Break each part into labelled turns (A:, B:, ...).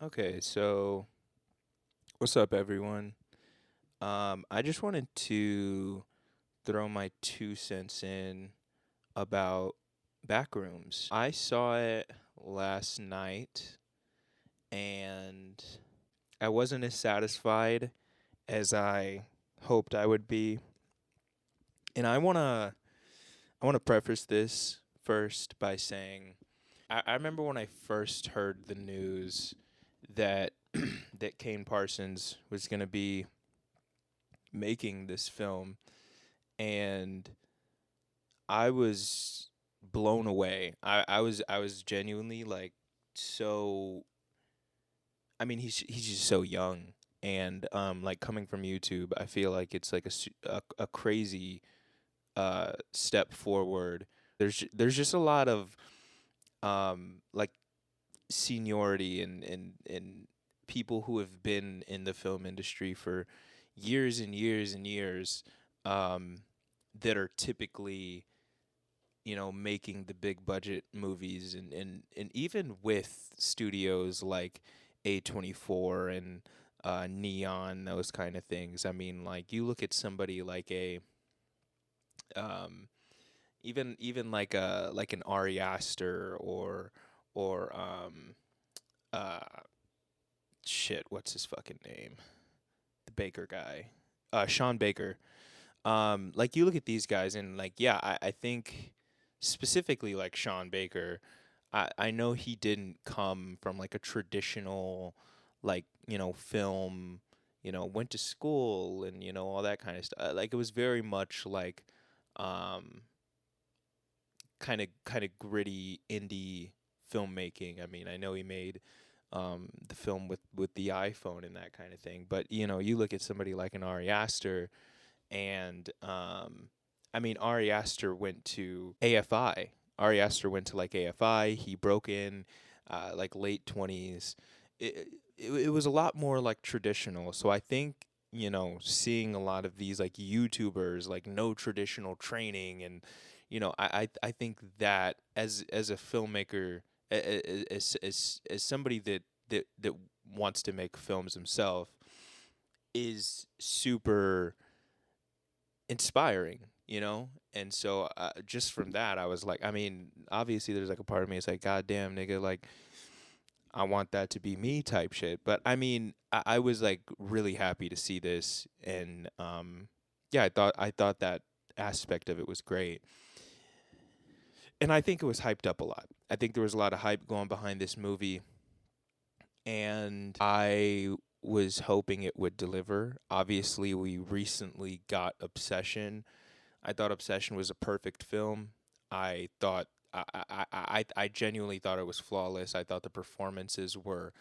A: Okay, so what's up, everyone? I just wanted to throw my 2 cents in about Backrooms. I saw it last night, and I wasn't as satisfied as I hoped I would be. And I wanna preface this first by saying I remember when I first heard the news that that Kane Parsons was gonna be making this film, and I was blown away. I was genuinely like so. I mean, he's just so young, and like coming from YouTube, I feel like it's like a crazy step forward. There's just a lot of like seniority and people who have been in the film industry for years and years and years, um, that are typically making the big budget movies, and even with studios like A24 and Neon, those kind of things. I mean, like you look at somebody like a um, even like an Ari Aster or uh shit, what's his fucking name? The Baker guy. Sean Baker. Like you look at these guys and like, yeah, I think specifically like Sean Baker, I know he didn't come from like a traditional like, film, went to school and all that kind of stuff. Like it was very much like um kind of gritty indie filmmaking. I mean, I know he made the film with the iPhone and that kind of thing, but you look at somebody like an Ari Aster, and I mean, Ari Aster went to AFI. Ari Aster went to like AFI. He broke in like late 20s. It was a lot more like traditional. So I think seeing a lot of these like YouTubers like no traditional training, and I think that as a filmmaker, as somebody that wants to make films himself, is super inspiring, And so just from that, I was like, I mean, obviously there's like a part of me it's like, God damn, nigga, like I want that to be me type shit. But I mean, I was like really happy to see this, and yeah, I thought that aspect of it was great, and I think it was hyped up a lot. I think there was a lot of hype going behind this movie, and I was hoping it would deliver. Obviously, we recently got Obsession. I thought Obsession was a perfect film. I thought I genuinely thought it was flawless. I thought the performances were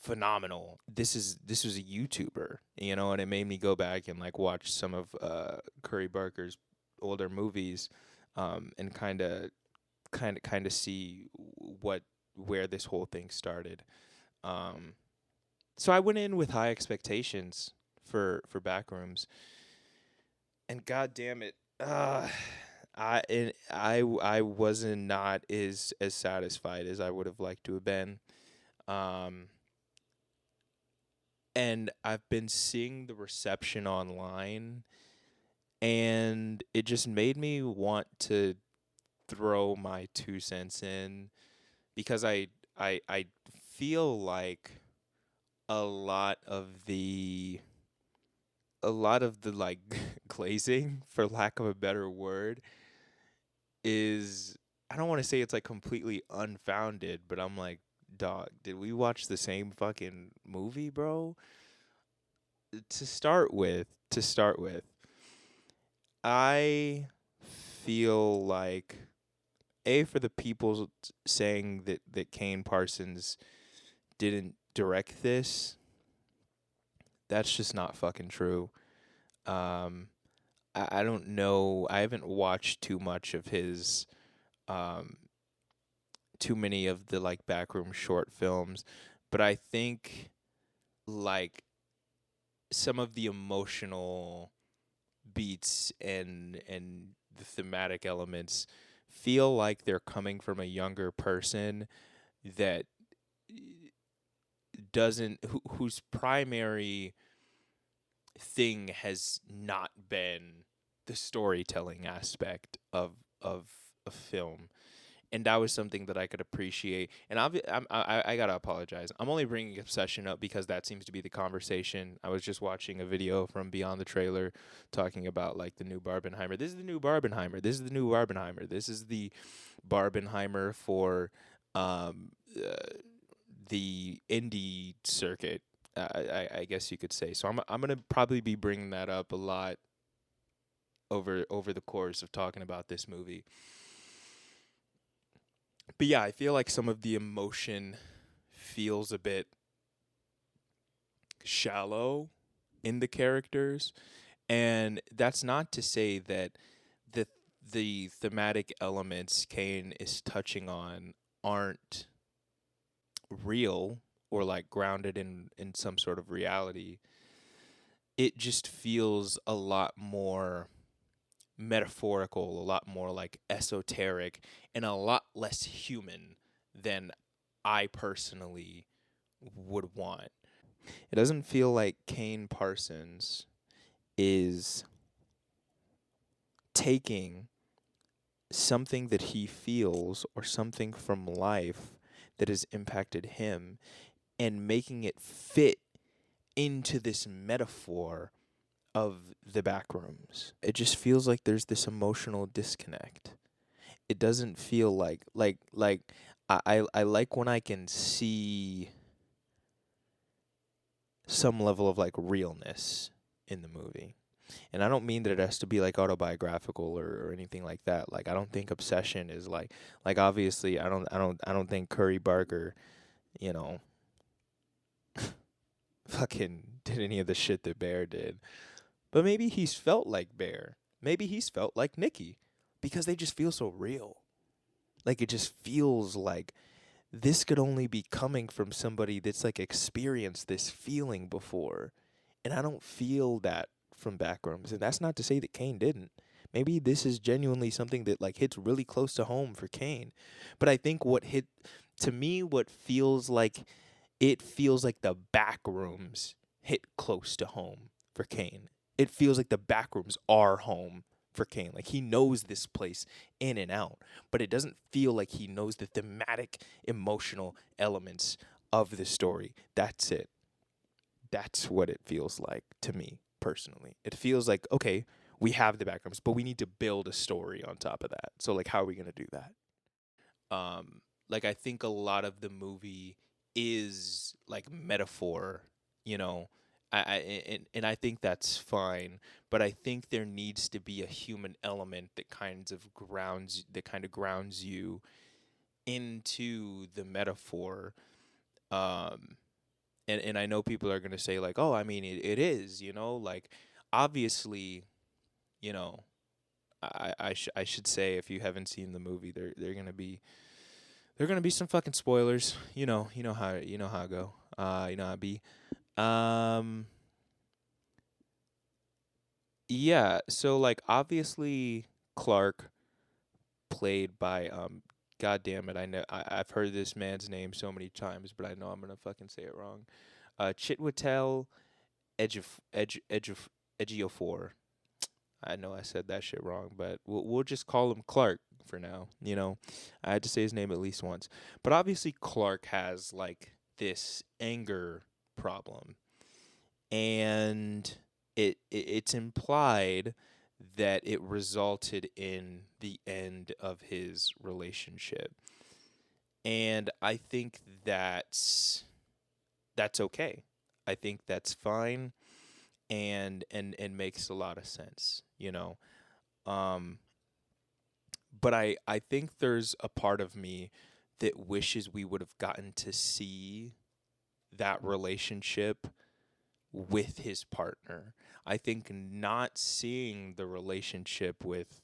A: phenomenal. This was a YouTuber, and it made me go back and like watch some of Curry Barker's older movies, and kind of see what where this whole thing started. Um, so I went in with high expectations for Backrooms, and god damn it, I wasn't not as satisfied as I would have liked to have been. Um, and I've been seeing the reception online, and it just made me want to throw my 2 cents in, because I feel like a lot of the like glazing, for lack of a better word, is, I don't want to say it's like completely unfounded, but I'm like, dog, did we watch the same fucking movie, bro? To start with, I feel like, A, for the people saying that Kane Parsons didn't direct this, that's just not fucking true. Um, I don't know. I haven't watched um, too many of the like backroom short films, but I think like some of the emotional beats and the thematic elements feel like they're coming from a younger person that whose primary thing has not been the storytelling aspect of a film, and that was something that I could appreciate. And I gotta apologize. I'm only bringing Obsession up because that seems to be the conversation. I was just watching a video from Beyond the Trailer talking about like the new Barbenheimer. This is the new Barbenheimer. This is the new Barbenheimer. This is the Barbenheimer for um, uh, the indie circuit. I guess you could say. So I'm gonna probably be bringing that up a lot over the course of talking about this movie. But yeah, I feel like some of the emotion feels a bit shallow in the characters, and that's not to say that the the thematic elements Kane is touching on aren't real or like grounded in some sort of reality. It just feels a lot more metaphorical, a lot more like esoteric, and a lot less human than I personally would want. It doesn't feel like Kane Parsons is taking something that he feels or something from life that has impacted him and making it fit into this metaphor of the Backrooms. It just feels like there's this emotional disconnect. It doesn't feel like I like when I can see some level of like realness in the movie. And I don't mean that it has to be like autobiographical or anything like that. Like I don't think Obsession is like obviously I don't think Curry Barker, you know, fucking did any of the shit that Bear did. But maybe he's felt like Bear. Maybe he's felt like Nikki because they just feel so real. Like it just feels like this could only be coming from somebody that's like experienced this feeling before. And I don't feel that from Backrooms. And that's not to say that Kane didn't. Maybe this is genuinely something that like hits really close to home for Kane. But I think what hit to me what feels like it feels like the Backrooms hit close to home for Kane. It feels like the Backrooms are home for Kane. Like he knows this place in and out, but it doesn't feel like he knows the thematic, emotional elements of the story. That's it. That's what it feels like to me personally. It feels like, okay, we have the Backrooms, but we need to build a story on top of that. So like how are we going to do that? Like I think a lot of the movie is like metaphor, you know. And I think that's fine, but I think there needs to be a human element that kind of grounds you into the metaphor. Um, and I know people are gonna say like, oh, I mean, it is, you know, like obviously, you know, I should say if you haven't seen the movie, there gonna be some fucking spoilers. You know how I go. You know how I be. Um, yeah. So like obviously Clark played by God damn it, I've heard this man's name so many times, but I know I'm gonna fucking say it wrong. Chitwatel Ejiofor. I know I said that shit wrong, but we'll just call him Clark for now. You know, I had to say his name at least once. But obviously, Clark has like this anger problem, and it's implied that it resulted in the end of his relationship, and I think that's okay. I think that's fine, and makes a lot of sense. You know, um, but I think there's a part of me that wishes we would have gotten to see that relationship with his partner. I think not seeing the relationship with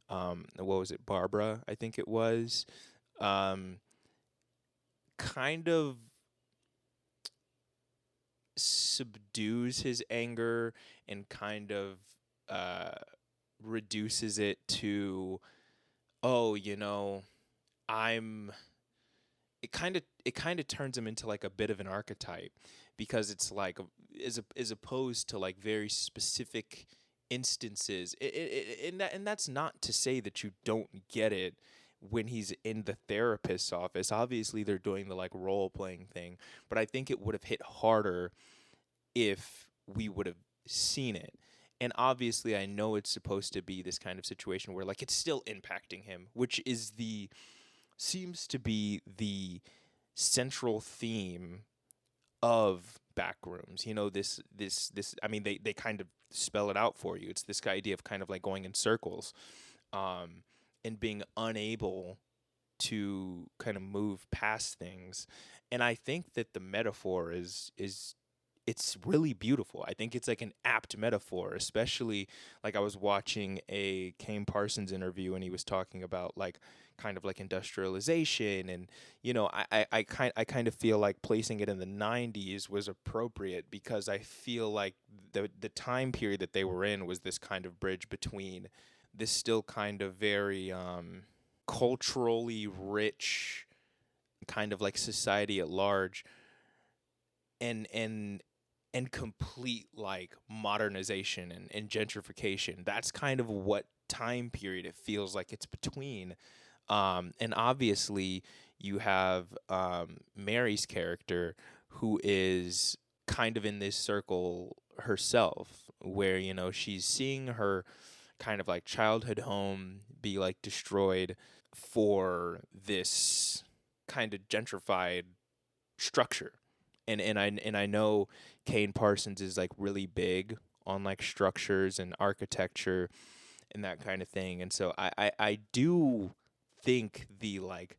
A: what was it, Barbara, I think it was, um kind of subdues his anger and kind of uh reduces it to, oh, I'm it kind of turns him into like a bit of an archetype, because it's like as opposed to like very specific instances. And that's not to say that you don't get it when he's in the therapist's office. Obviously they're doing the like role playing thing, but I think it would have hit harder if we would have seen it. And obviously I know it's supposed to be this kind of situation where like it's still impacting him, which is the seems to be the central theme of Backrooms. You know, this I mean they kind of spell it out for you. It's this idea of kind of like going in circles, um and being unable to kind of move past things. And I think that the metaphor is it's really beautiful. I think it's like an apt metaphor, especially like I was watching a Kane Parsons interview and he was talking about like kind of like industrialization. And I kind of feel like placing it in the 90s was appropriate, because I feel like the time period that they were in was this kind of bridge between this still kind of very culturally rich kind of like society at large, and complete like modernization and gentrification. That's kind of what time period it feels like it's between. And obviously you have Mary's character, who is kind of in this circle herself, where she's seeing her kind of like childhood home be like destroyed for this kind of gentrified structure. And I know Kane Parsons is like really big on like structures and architecture and that kind of thing. And so I do think the like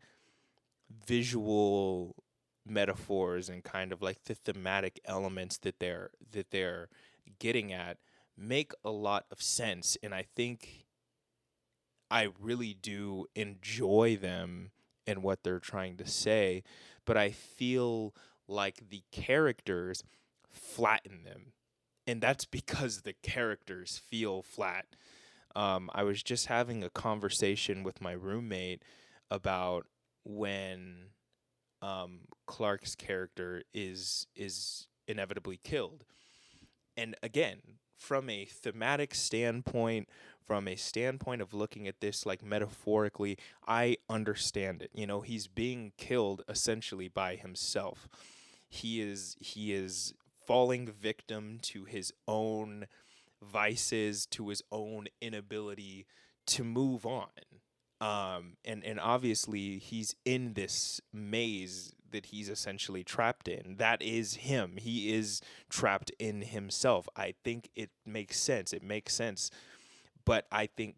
A: visual metaphors and kind of like the thematic elements that they're getting at make a lot of sense. And I think I really do enjoy them and what they're trying to say, but I feel like the characters flatten them. And that's because the characters feel flat. I was just having a conversation with my roommate about when Clark's character is inevitably killed. And again, from a thematic standpoint, from a standpoint of looking at this like metaphorically, I understand it. He's being killed essentially by himself. He is falling victim to his own vices, to his own inability to move on. And obviously he's in this maze that he's essentially trapped in. That is him. He is trapped in himself. I think it makes sense. It makes sense. But I think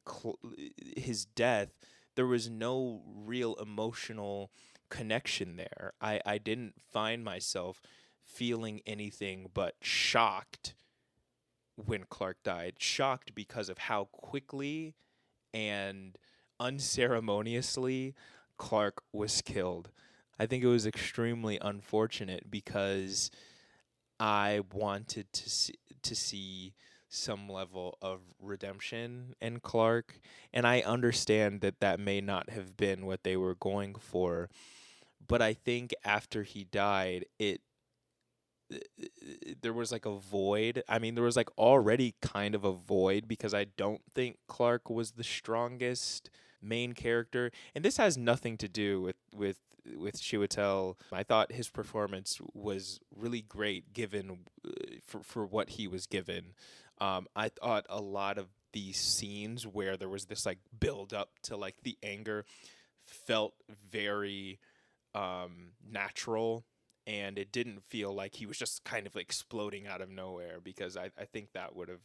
A: his death, there was no real emotional connection there. I didn't find myself feeling anything but shocked when Clark died. Shocked because of how quickly and unceremoniously Clark was killed. I think it was extremely unfortunate, because I wanted to see some level of redemption in Clark, and I understand that that may not have been what they were going for, but I think after he died, it there was like a void. I mean, there was like already kind of a void, because I don't think Clark was the strongest main character, and this has nothing to do with Chiwetel. I thought his performance was really great given for what he was given. I thought a lot of these scenes where there was this like build up to like the anger felt very natural, and it didn't feel like he was just kind of like exploding out of nowhere, because I think that would have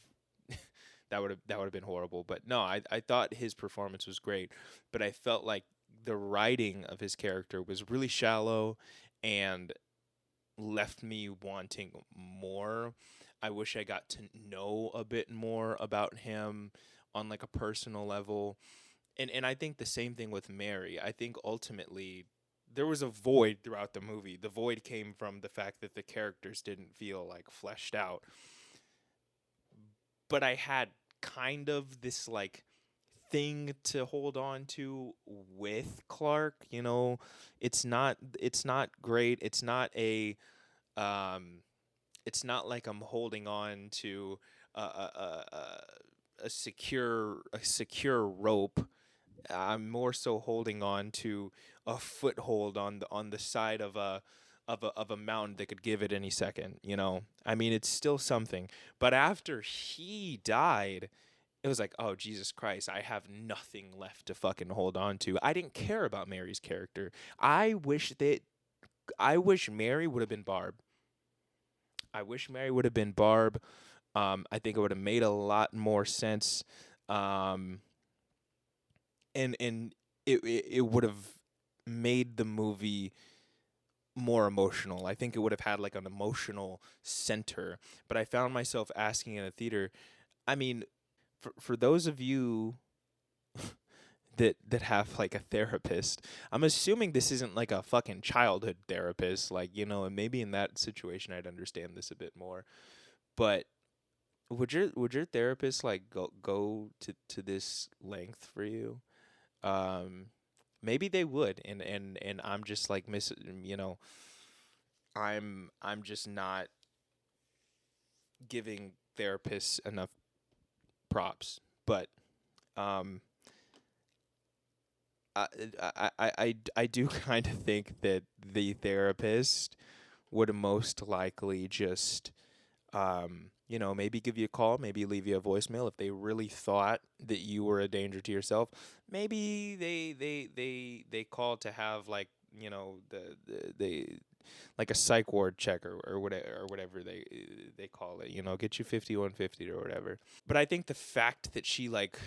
A: that would have been horrible. But no, I thought his performance was great, but I felt like the writing of his character was really shallow and left me wanting more. I wish I got to know a bit more about him on like a personal level. And I think the same thing with Mary. I think ultimately there was a void throughout the movie. The void came from the fact that the characters didn't feel like fleshed out. But I had kind of this like thing to hold on to with Clark. It's not great. Um it's not like I'm holding on to a secure rope. I'm more so holding on to a foothold on the side of a mountain that could give it any second. I mean, it's still something. But after he died, it was like, oh Jesus Christ, I have nothing left to fucking hold on to. I didn't care about Mary's character. I wish Mary would have been Barb. I wish Mary would have been Barb. I think it would have made a lot more sense. Um, and it would have made the movie more emotional. I think it would have had like an emotional center. But I found myself asking in a theater. I mean, for those of you that have like a therapist, I'm assuming this isn't like a fucking childhood therapist. Like, and maybe in that situation I'd understand this a bit more. But would your therapist like go to this length for you? Um, Maybe they would, and I'm just like you know, I'm just not giving therapists enough props. But um, I do kind of think that the therapist would most likely just maybe give you a call, maybe leave you a voicemail if they really thought that you were a danger to yourself. Maybe they call to have like the like a psych ward check or whatever they call it. Get you 5150 or whatever. But I think the fact that she like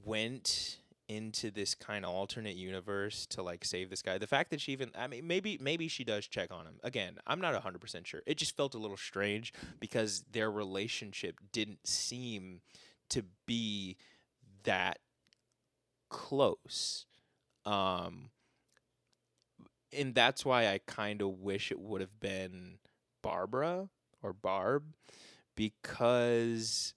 A: went into this kind of alternate universe to like save this guy, the fact that she even, I mean, maybe she does check on him again, I'm not 100% sure. It just felt a little strange because their relationship didn't seem to be that close. um and that's why I kind of wish it would have been Barbara or Barb, because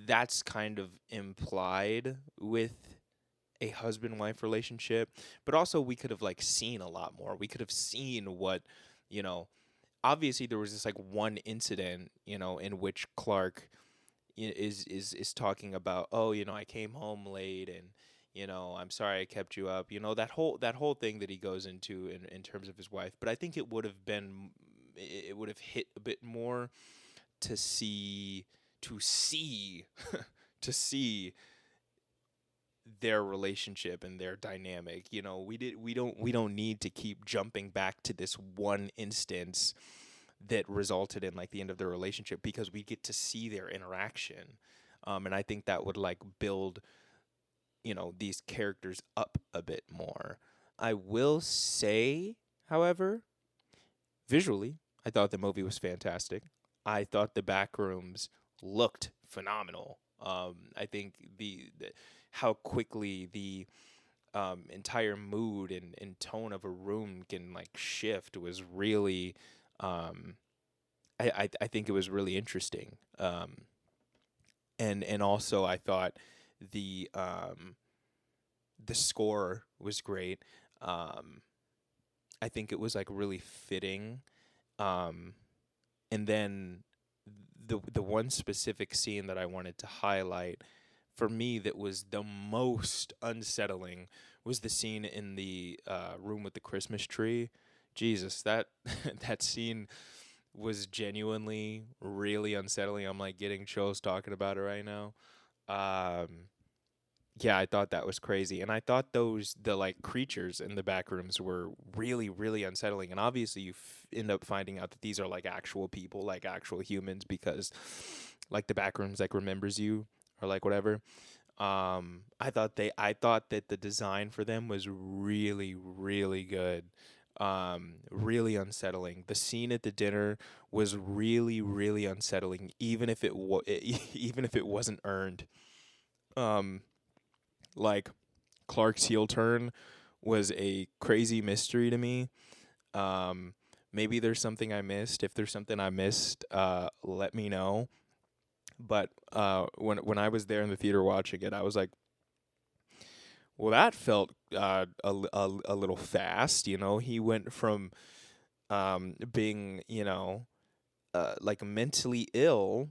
A: that's kind of implied with a husband wife relationship. But also we could have like seen a lot more. We could have seen what, you know obviously there was this like one incident, in which Clark is talking about, oh, I came home late, and I'm sorry I kept you up, that whole thing that he goes into in terms of his wife. But I think it would have hit a bit more to see to see their relationship and their dynamic. We don't need to keep jumping back to this one instance that resulted in like the end of their relationship, because we get to see their interaction. And I think that would like build these characters up a bit more. I will say, however, visually, I thought the movie was fantastic. I thought the Backrooms looked phenomenal. I think the how quickly the entire mood and tone of a room can like shift was really, um, I think it was really interesting. And also I thought the um, the score was great. Um, I think it was like really fitting. Um, and then the one specific scene that I wanted to highlight for me that was the most unsettling was the scene in the room with the Christmas tree. Jesus, that that scene was genuinely really unsettling. I'm like getting chills talking about it right now. Um, yeah, I thought that was crazy, and I thought the like creatures in the back rooms were really, really unsettling. And obviously, end up finding out that these are like actual people, like actual humans, because like the back rooms like remembers you or like whatever. I thought that the design for them was really, really good. Really unsettling. The scene at the dinner was really, really unsettling, even if even if it wasn't earned. Um, like Clark's heel turn was a crazy mystery to me. Um, Maybe there's something I missed. If there's something I missed, let me know. But when I was there in the theater watching it, I was like, Well, that felt a little fast. He went from being like mentally ill,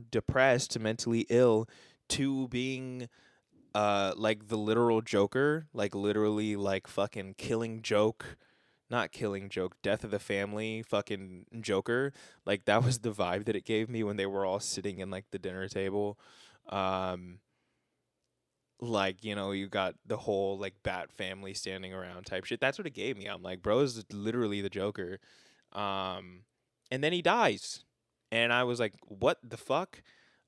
A: depressed, mentally ill, to being like the literal Joker, like literally like fucking killing joke, not killing joke, death of the family, fucking Joker. Like that was the vibe that it gave me when they were all sitting in like the dinner table. Um like, you got the whole like Bat family standing around type shit. That's what it gave me. I'm like, bro is literally the Joker. Um and then he dies. And I was like, what the fuck?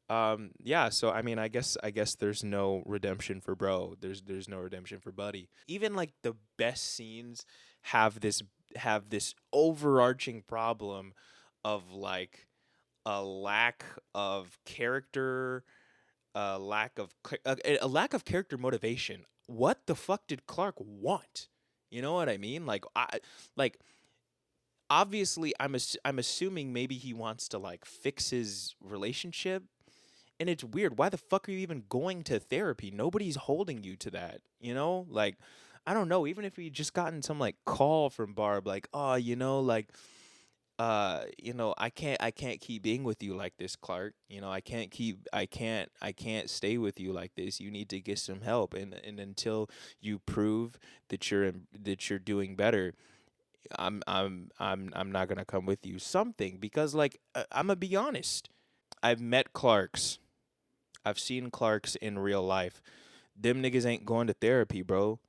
A: Yeah, so I mean, I guess there's no redemption for bro. There's no redemption for buddy. Even like the best scenes have this have this overarching problem of like a lack of character, a lack of character motivation. What the fuck did Clark want? You know what I mean? Like obviously I'm assuming maybe he wants to like fix his relationship, and it's weird. Why the fuck are you even going to therapy? Nobody's holding you to that, Like, I don't know. Even if we just gotten some like call from Barb, like, oh, like, I can't keep being with you like this, Clark. I can't stay with you like this. You need to get some help, and until you prove that you're doing better, I'm not gonna come with you. Something, because like I'm gonna be honest. I've met Clarks. I've seen Clarks in real life. Them niggas ain't going to therapy, bro.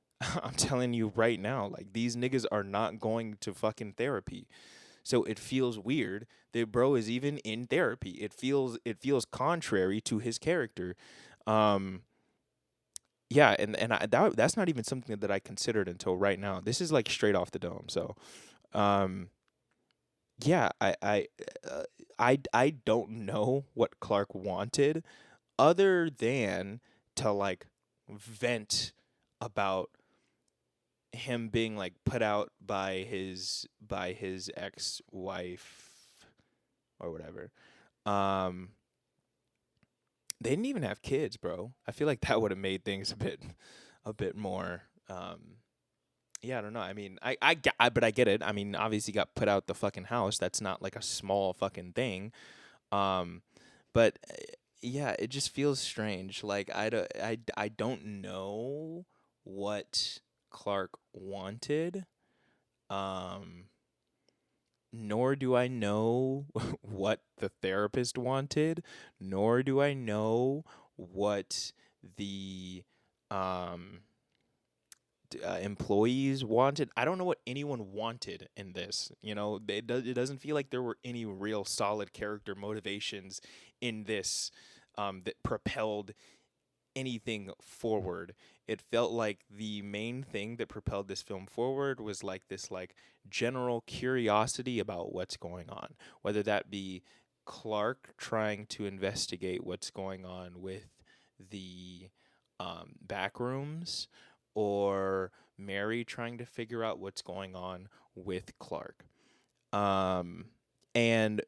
A: I'm telling you right now, like these niggas are not going to fucking therapy. So it feels weird that bro is even in therapy. It feels contrary to his character. Um yeah, that's not even something that I considered until right now. This is like straight off the dome. So, um yeah, uh, I don't know what Clark wanted other than to like vent about him being like put out by his ex-wife or whatever. Um they didn't even have kids, bro. I feel like that would have made things a bit more yeah, I don't know. I mean, but I get it. I mean, obviously got put out the fucking house. That's not like a small fucking thing. Um but yeah, it just feels strange. Like I don't know what Clark wanted. Um, Nor do I know what the therapist wanted, nor do I know what the um employees wanted. I don't know what anyone wanted in this. It doesn't feel like there were any real solid character motivations in this that propelled anything forward. It felt like the main thing that propelled this film forward was like this like general curiosity about what's going on, whether that be Clark trying to investigate what's going on with the Backrooms, or Mary trying to figure out what's going on with Clark. Um, and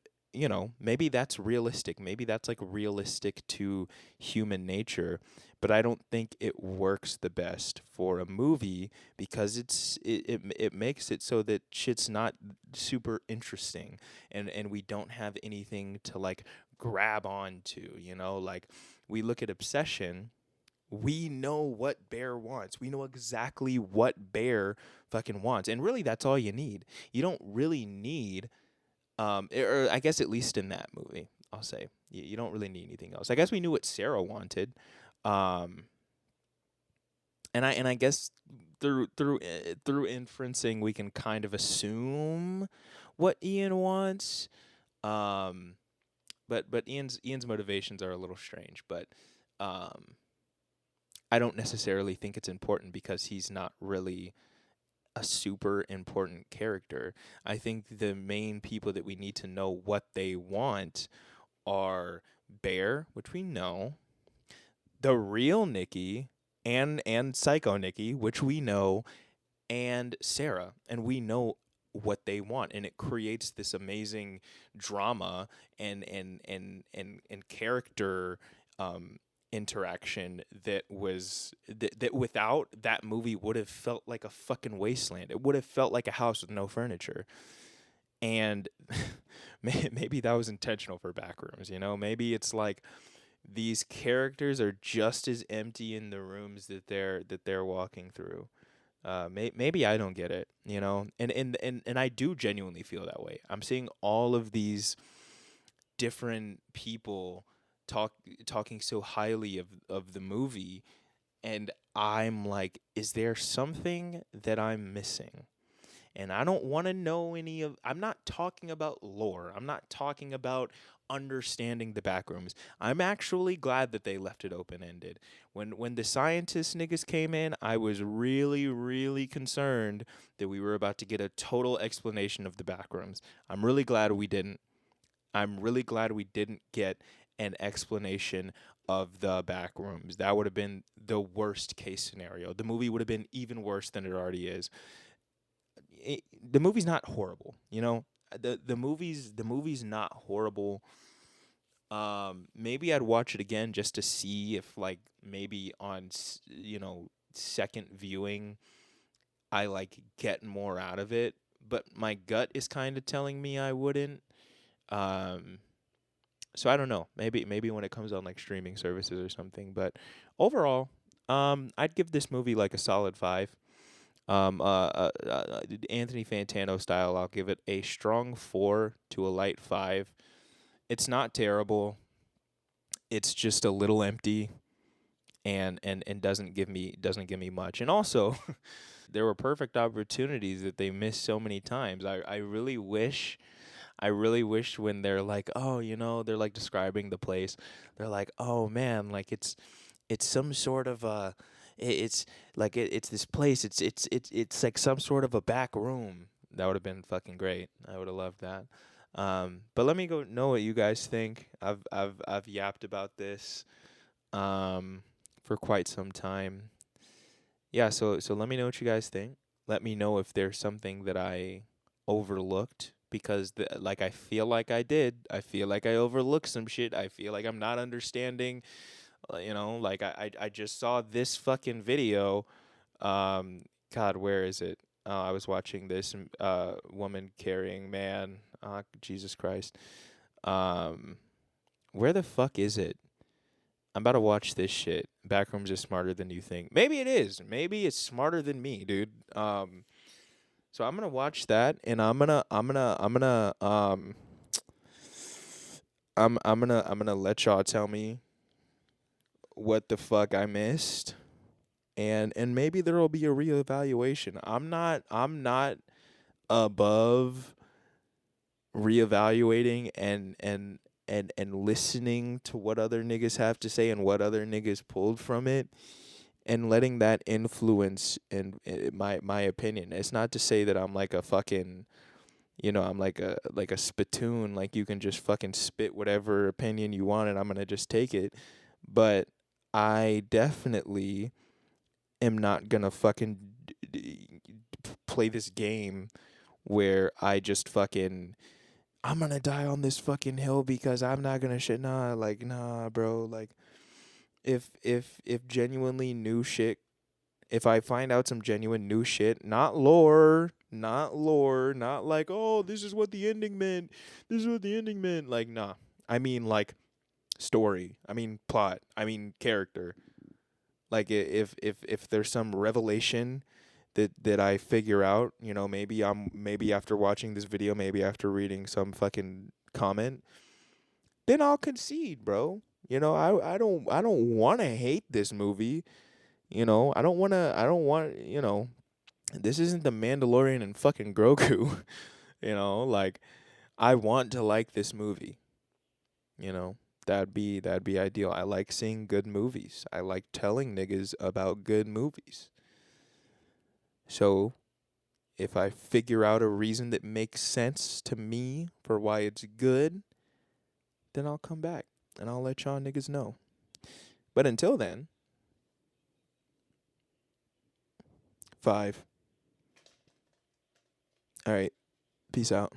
A: maybe that's realistic. Maybe that's like realistic to human nature, but I don't think it works the best for a movie because it makes it so that shit's not super interesting, and we don't have anything to like grab on to, like we look at Obsession. We know what Bear wants. We know exactly what Bear fucking wants. And really, that's all you need. You don't really need, or I guess at least in that movie, I'll say, you don't really need anything else. I guess we knew what Sarah wanted. Um, and I guess through inferencing, we can kind of assume what Ian wants. Um, but Ian's motivations are a little strange, but um I don't necessarily think it's important because he's not really a super important character. I think the main people that we need to know what they want are Bear, which we know, the real Nikki, and Psycho Nikki, which we know, and Sarah, and we know what they want, and it creates this amazing drama and character um interaction that without that movie would have felt like a fucking wasteland. It would have felt like a house with no furniture. And maybe that was intentional for Backrooms, you know? Maybe it's like these characters are just as empty in the rooms that they're walking through. Maybe I don't get it, you know? And I do genuinely feel that way. I'm seeing all of these different people talk talking so highly of the movie, and I'm like, is there something that I'm missing? And I don't want to know any of. I'm not talking about lore. I'm not talking about understanding the backrooms. I'm actually glad that they left it open ended. When the scientist niggas came in, I was really really concerned that we were about to get a total explanation of the backrooms. I'm really glad we didn't. I'm really glad we didn't get an explanation of the back rooms. That would have been the worst case scenario. The movie would have been even worse than it already is. The movie's not horrible, you know. The movie's not horrible. Maybe I'd watch it again just to see if like maybe on second viewing I like get more out of it. But my gut is kind of telling me I wouldn't. Um, so I don't know. Maybe when it comes on like streaming services or something. But overall, I'd give this movie like a solid 5. Anthony Fantano style, I'll give it a strong 4 to a light 5. It's not terrible. It's just a little empty, and doesn't give me much. And also, there were perfect opportunities that they missed so many times. I really wish when they're like, oh, they're like describing the place. They're like, oh man, like it's some sort of it's like it's this place. It's like some sort of a back room. That would have been fucking great. I would have loved that. But let me go know what you guys think. I've yapped about this for quite some time. Yeah, so let me know what you guys think. Let me know if there's something that I overlooked, because like I feel like I did. I feel like I overlooked some shit. I feel like I'm not understanding. Like I just saw this fucking video. God, where is it? I was watching this woman carrying man. Jesus Christ. Um, where the fuck is it? I'm about to watch this shit. Backrooms is smarter than you think. Maybe it is. Maybe it's smarter than me, dude. So I'm gonna watch that, and I'm gonna let y'all tell me what the fuck I missed, and maybe there will be a reevaluation. I'm not above reevaluating and listening to what other niggas have to say and what other niggas pulled from it, and letting that influence in my opinion. It's not to say that I'm like a fucking, I'm like a spittoon, like you can just fucking spit whatever opinion you want and I'm going to just take it. But I definitely am not going to fucking play this game where I just fucking, I'm going to die on this fucking hill because I'm not going to shit. Nah, bro. Like, if genuinely new shit, if I find out some genuine new shit, not lore, not like, oh, this is what the ending meant, like, nah. I mean, like, story, I mean, plot, I mean, character. Like, if there's some revelation that I figure out, maybe after watching this video, maybe after reading some fucking comment, then I'll concede, bro. I don't want to hate this movie. I don't want. This isn't the Mandalorian and fucking Grogu. Like, I want to like this movie. You know, that'd be ideal. I like seeing good movies. I like telling niggas about good movies. So if I figure out a reason that makes sense to me for why it's good, then I'll come back and I'll let y'all niggas know. But until then, 5. All right. Peace out.